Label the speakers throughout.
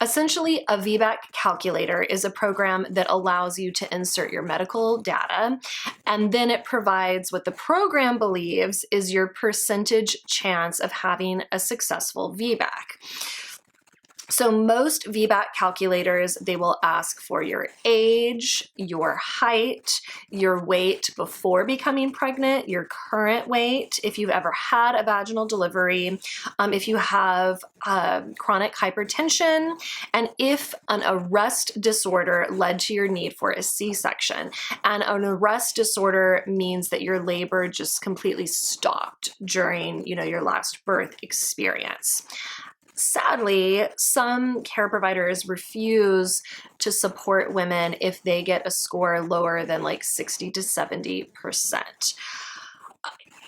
Speaker 1: Essentially, a VBAC calculator is a program that allows you to insert your medical data, and then it provides what the program believes is your percentage chance of having a successful VBAC. So most VBAC calculators, they will ask for your age, your height, your weight before becoming pregnant, your current weight, if you've ever had a vaginal delivery, if you have chronic hypertension, and if an arrest disorder led to your need for a C-section. And an arrest disorder means that your labor just completely stopped during, your last birth experience. Sadly, some care providers refuse to support women if they get a score lower than like 60 to 70%.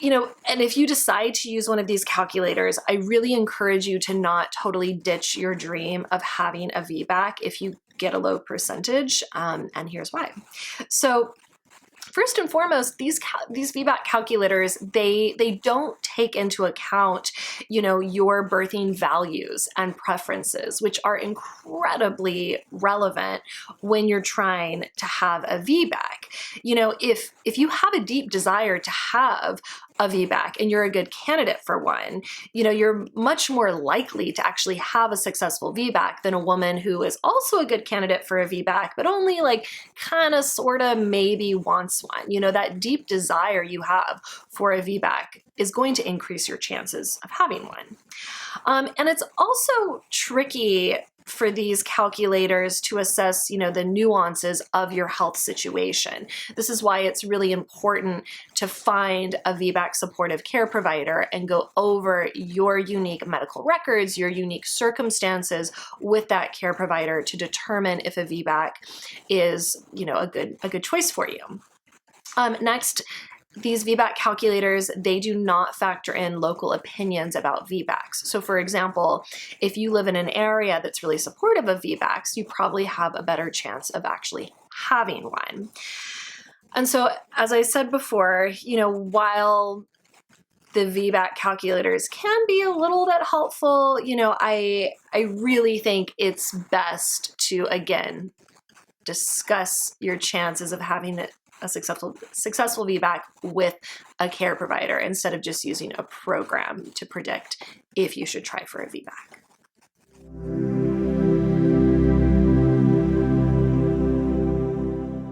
Speaker 1: And if you decide to use one of these calculators, I really encourage you to not totally ditch your dream of having a VBAC if you get a low percentage, and here's why. So first and foremost, these VBAC calculators, they don't take into account, your birthing values and preferences, which are incredibly relevant when you're trying to have a VBAC. If you have a deep desire to have a VBAC and you're a good candidate for one, you're much more likely to actually have a successful VBAC than a woman who is also a good candidate for a VBAC, but only kind of, sort of, maybe wants one. That deep desire you have for a VBAC is going to increase your chances of having one. And it's also tricky for these calculators to assess, the nuances of your health situation. This is why it's really important to find a VBAC supportive care provider and go over your unique medical records, your unique circumstances with that care provider to determine if a VBAC is, a good choice for you. Next, these VBAC calculators, they do not factor in local opinions about VBACs. So for example, if you live in an area that's really supportive of VBACs, you probably have a better chance of actually having one. And so, as I said before, while the VBAC calculators can be a little bit helpful, I really think it's best to, again, discuss your chances of having a successful VBAC with a care provider instead of just using a program to predict if you should try for a VBAC.